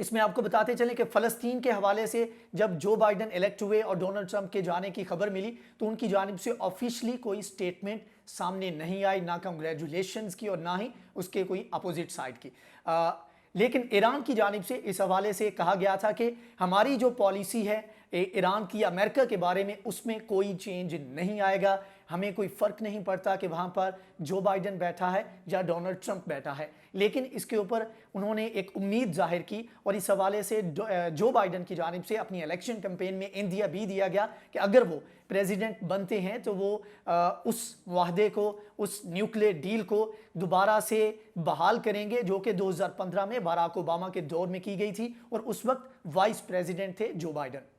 اس میں آپ کو بتاتے چلیں کہ فلسطین کے حوالے سے جب جو بائیڈن الیکٹ ہوئے اور ڈونلڈ ٹرمپ کے جانے کی خبر ملی تو ان کی جانب سے آفیشلی کوئی سٹیٹمنٹ سامنے نہیں آئی، نہ کنگریچولیشنز کی اور نہ ہی اس کے کوئی اپوزٹ سائڈ کی۔ لیکن ایران کی جانب سے اس حوالے سے کہا گیا تھا کہ ہماری جو پالیسی ہے ایران کی امریکہ کے بارے میں اس میں کوئی چینج نہیں آئے گا، ہمیں کوئی فرق نہیں پڑتا کہ وہاں پر جو بائیڈن بیٹھا ہے یا ڈونلڈ ٹرمپ بیٹھا ہے۔ لیکن اس کے اوپر انہوں نے ایک امید ظاہر کی اور اس حوالے سے جو بائیڈن کی جانب سے اپنی الیکشن کمپین میں اندیا بھی دیا گیا کہ اگر وہ پریزیڈنٹ بنتے ہیں تو وہ اس معاہدے کو، اس نیوکلیئر ڈیل کو دوبارہ سے بحال کریں گے جو کہ 2015 میں باراک اوباما کے دور میں کی گئی تھی اور اس وقت وائس پریزیڈنٹ تھے جو بائیڈن۔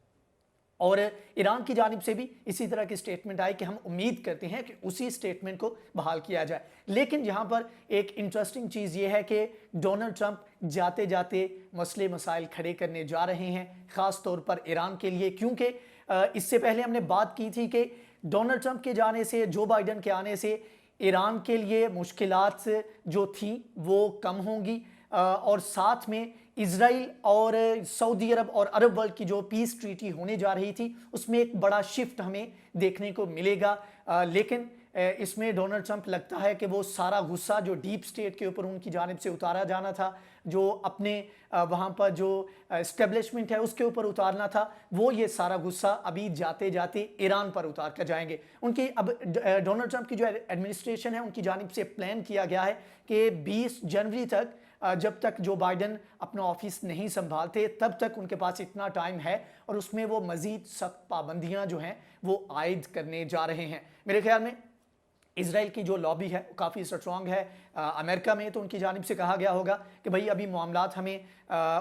اور ایران کی جانب سے بھی اسی طرح کی سٹیٹمنٹ آئی کہ ہم امید کرتے ہیں کہ اسی سٹیٹمنٹ کو بحال کیا جائے۔ لیکن یہاں پر ایک انٹرسٹنگ چیز یہ ہے کہ ڈونلڈ ٹرمپ جاتے جاتے مسئلے مسائل کھڑے کرنے جا رہے ہیں، خاص طور پر ایران کے لیے، کیونکہ اس سے پہلے ہم نے بات کی تھی کہ ڈونلڈ ٹرمپ کے جانے سے، جو بائیڈن کے آنے سے ایران کے لیے مشکلات جو تھیں وہ کم ہوں گی، اور ساتھ میں اسرائیل اور سعودی عرب اور عرب ورلڈ کی جو پیس ٹریٹی ہونے جا رہی تھی اس میں ایک بڑا شفٹ ہمیں دیکھنے کو ملے گا۔ لیکن اس میں ڈونلڈ ٹرمپ لگتا ہے کہ وہ سارا غصہ جو ڈیپ سٹیٹ کے اوپر ان کی جانب سے اتارا جانا تھا، جو اپنے وہاں پر جو اسٹیبلشمنٹ ہے اس کے اوپر اتارنا تھا، وہ یہ سارا غصہ ابھی جاتے جاتے ایران پر اتار کر جائیں گے۔ ان کی اب ڈونلڈ ٹرمپ کی جو ایڈمنسٹریشن ہے ان کی جانب سے پلان کیا گیا ہے کہ 20 جنوری تک، جب تک جو بائیڈن اپنا آفس نہیں سنبھالتے تب تک ان کے پاس اتنا ٹائم ہے اور اس میں وہ مزید سخت پابندیاں جو ہیں وہ عائد کرنے جا رہے ہیں۔ میرے خیال میں اسرائیل کی جو لابی ہے کافی سٹرونگ ہے امریکہ میں، تو ان کی جانب سے کہا گیا ہوگا کہ بھئی ابھی معاملات ہمیں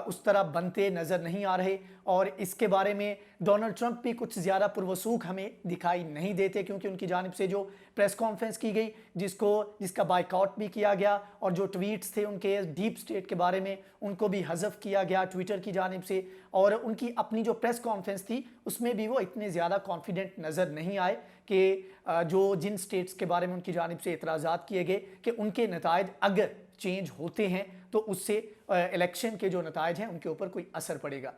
اس طرح بنتے نظر نہیں آ رہے، اور اس کے بارے میں ڈونلڈ ٹرمپ بھی کچھ زیادہ پروسوکھ ہمیں دکھائی نہیں دیتے، کیونکہ ان کی جانب سے جو پریس کانفرنس کی گئی جس کا بائیکاٹ بھی کیا گیا، اور جو ٹویٹس تھے ان کے ڈیپ سٹیٹ کے بارے میں ان کو بھی حذف کیا گیا ٹویٹر کی جانب سے، اور ان کی اپنی جو پریس کانفرنس تھی اس میں بھی وہ اتنے زیادہ کانفیڈنٹ نظر نہیں آئے کہ جن سٹیٹس کے بارے میں ان کی جانب سے اعتراضات کیے گئے کہ ان کے نتائج اگر چینج ہوتے ہیں تو اس سے الیکشن کے جو نتائج ہیں ان کے اوپر کوئی اثر پڑے گا۔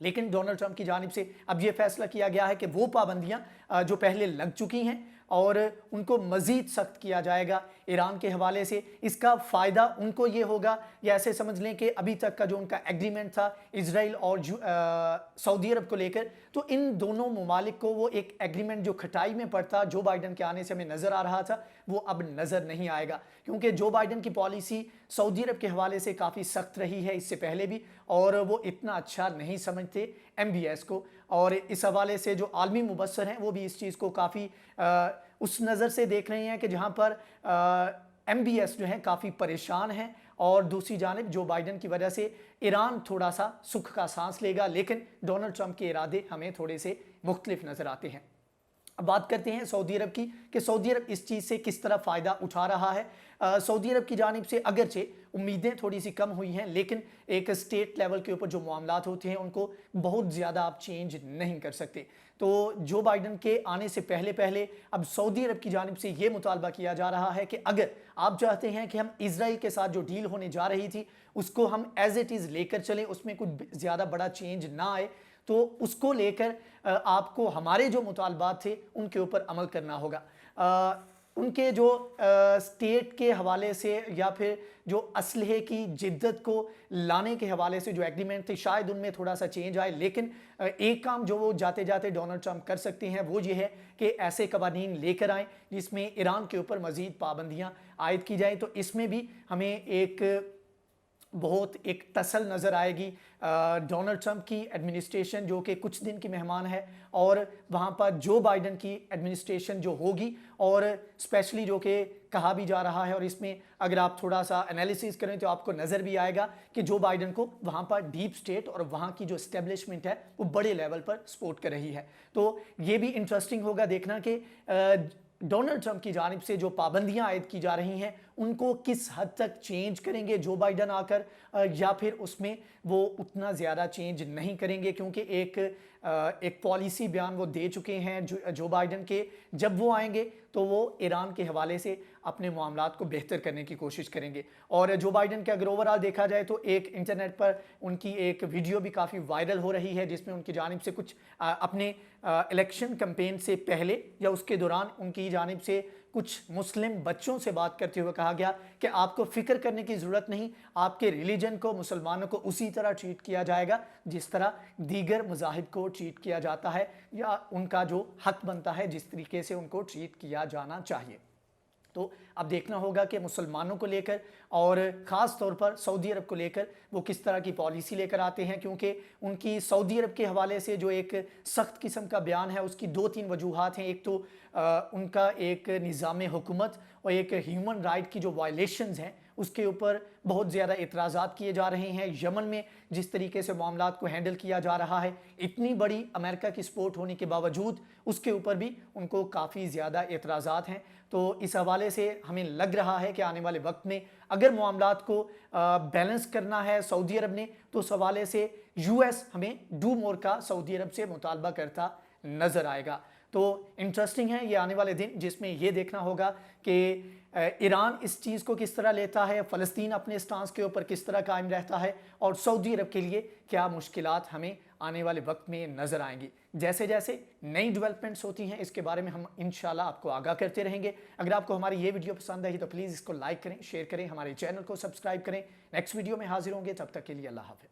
لیکن ڈونلڈ ٹرمپ کی جانب سے اب یہ فیصلہ کیا گیا ہے کہ وہ پابندیاں جو پہلے لگ چکی ہیں اور ان کو مزید سخت کیا جائے گا ایران کے حوالے سے۔ اس کا فائدہ ان کو یہ ہوگا، یا ایسے سمجھ لیں کہ ابھی تک کا جو ان کا ایگریمنٹ تھا اسرائیل اور سعودی عرب کو لے کر، تو ان دونوں ممالک کو وہ ایک ایگریمنٹ جو کھٹائی میں پڑتا جو بائیڈن کے آنے سے ہمیں نظر آ رہا تھا وہ اب نظر نہیں آئے گا، کیونکہ جو بائیڈن کی پالیسی سعودی عرب کے حوالے سے کافی سخت رہی ہے اس سے پہلے بھی، اور وہ اتنا اچھا نہیں سمجھتے MBS کو، اور اس حوالے سے جو عالمی مبصر ہیں وہ بھی اس چیز کو کافی اس نظر سے دیکھ رہے ہیں کہ جہاں پر MBS جو ہیں کافی پریشان ہیں، اور دوسری جانب جو بائیڈن کی وجہ سے ایران تھوڑا سا سکھ کا سانس لے گا، لیکن ڈونلڈ ٹرمپ کے ارادے ہمیں تھوڑے سے مختلف نظر آتے ہیں۔ اب بات کرتے ہیں سعودی عرب کی کہ سعودی عرب اس چیز سے کس طرح فائدہ اٹھا رہا ہے۔ سعودی عرب کی جانب سے اگرچہ امیدیں تھوڑی سی کم ہوئی ہیں، لیکن ایک اسٹیٹ لیول کے اوپر جو معاملات ہوتے ہیں ان کو بہت زیادہ آپ چینج نہیں کر سکتے۔ تو جو بائیڈن کے آنے سے پہلے اب سعودی عرب کی جانب سے یہ مطالبہ کیا جا رہا ہے کہ اگر آپ چاہتے ہیں کہ ہم اسرائیل کے ساتھ جو ڈیل ہونے جا رہی تھی اس کو ہم ایز اٹ از لے کر چلیں، اس میں کچھ زیادہ بڑا چینج نہ آئے، تو اس کو لے کر آپ کو ہمارے جو مطالبات تھے ان کے اوپر عمل کرنا ہوگا۔ ان کے جو سٹیٹ کے حوالے سے یا پھر جو اسلحے کی جدت کو لانے کے حوالے سے جو ایگریمنٹ تھے شاید ان میں تھوڑا سا چینج آئے، لیکن ایک کام جو وہ جاتے جاتے ڈونلڈ ٹرمپ کر سکتے ہیں وہ یہ ہے کہ ایسے قوانین لے کر آئیں جس میں ایران کے اوپر مزید پابندیاں عائد کی جائیں، تو اس میں بھی ہمیں ایک بہت ایک تسل نظر آئے گی ڈونلڈ ٹرمپ کی ایڈمنسٹریشن جو کہ کچھ دن کی مہمان ہے، اور وہاں پر جو بائیڈن کی ایڈمنسٹریشن جو ہوگی، اور اسپیشلی جو کہ کہا بھی جا رہا ہے، اور اس میں اگر آپ تھوڑا سا انالیسس کریں تو آپ کو نظر بھی آئے گا کہ جو بائیڈن کو وہاں پر ڈیپ سٹیٹ اور وہاں کی جو اسٹیبلشمنٹ ہے وہ بڑے لیول پر سپورٹ کر رہی ہے۔ تو یہ بھی انٹرسٹنگ ہوگا دیکھنا کہ ڈونلڈ ٹرمپ کی جانب سے جو پابندیاں عائد کی جا رہی ہیں ان کو کس حد تک چینج کریں گے جو بائیڈن آ کر، یا پھر اس میں وہ اتنا زیادہ چینج نہیں کریں گے، کیونکہ ایک پالیسی بیان وہ دے چکے ہیں جو بائیڈن کے، جب وہ آئیں گے تو وہ ایران کے حوالے سے اپنے معاملات کو بہتر کرنے کی کوشش کریں گے۔ اور جو بائیڈن کے اگر اوورآل دیکھا جائے تو ایک انٹرنیٹ پر ان کی ایک ویڈیو بھی کافی وائرل ہو رہی ہے، جس میں ان کی جانب سے کچھ اپنے الیکشن کمپین سے پہلے یا اس کے دوران ان کی جانب سے کچھ مسلم بچوں سے بات کرتے ہوئے کہا گیا کہ آپ کو فکر کرنے کی ضرورت نہیں، آپ کے ریلیجن کو، مسلمانوں کو اسی طرح ٹریٹ کیا جائے گا جس طرح دیگر مذاہب کو ٹریٹ کیا جاتا ہے، یا ان کا جو حق بنتا ہے جس طریقے سے ان کو ٹریٹ کیا جانا چاہیے۔ تو اب دیکھنا ہوگا کہ مسلمانوں کو لے کر اور خاص طور پر سعودی عرب کو لے کر وہ کس طرح کی پالیسی لے کر آتے ہیں، کیونکہ ان کی سعودی عرب کے حوالے سے جو ایک سخت قسم کا بیان ہے اس کی 2-3 وجوہات ہیں۔ ایک تو ان کا ایک نظام حکومت اور ایک ہیومن رائٹ کی جو وائلیشنز ہیں اس کے اوپر بہت زیادہ اعتراضات کیے جا رہے ہیں۔ یمن میں جس طریقے سے معاملات کو ہینڈل کیا جا رہا ہے، اتنی بڑی امریکہ کی سپورٹ ہونے کے باوجود اس کے اوپر بھی ان کو کافی زیادہ اعتراضات ہیں۔ تو اس حوالے سے ہمیں لگ رہا ہے کہ آنے والے وقت میں اگر معاملات کو بیلنس کرنا ہے سعودی عرب نے، تو اس حوالے سے یو ایس ہمیں ڈو مور کا سعودی عرب سے مطالبہ کرتا نظر آئے گا۔ تو انٹرسٹنگ ہے یہ آنے والے دن، جس میں یہ دیکھنا ہوگا کہ ایران اس چیز کو کس طرح لیتا ہے، فلسطین اپنے سٹانس کے اوپر کس طرح قائم رہتا ہے، اور سعودی عرب کے لیے کیا مشکلات ہمیں آنے والے وقت میں نظر آئیں گی۔ جیسے جیسے نئی ڈیولپمنٹس ہوتی ہیں اس کے بارے میں ہم انشاءاللہ آپ کو آگاہ کرتے رہیں گے۔ اگر آپ کو ہماری یہ ویڈیو پسند آئی تو پلیز اس کو لائک کریں، شیئر کریں، ہمارے چینل کو سبسکرائب کریں۔ نیکسٹ ویڈیو میں حاضر ہوں گے، تب تک کے لیے اللہ حافظ۔